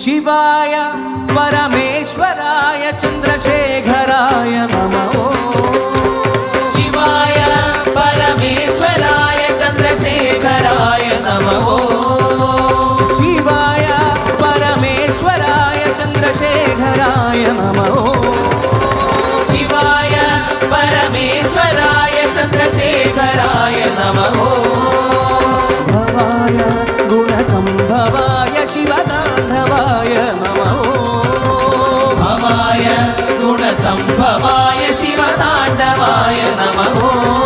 शिवाय परमेश्वराय चंद्रशेखराय नमः। शिवाय परमेश्वराय चंद्रशेखराय नमः। शिवाय परमेश्वराय चंद्रशेखराय नमः। शिवाय परमेश्वराय चंद्रशेखराय नमः। भवाय गुणसंभवाय शिवतांडवाय नमः। भवाय गुणसंभवाय शिवतांडवाय नमः।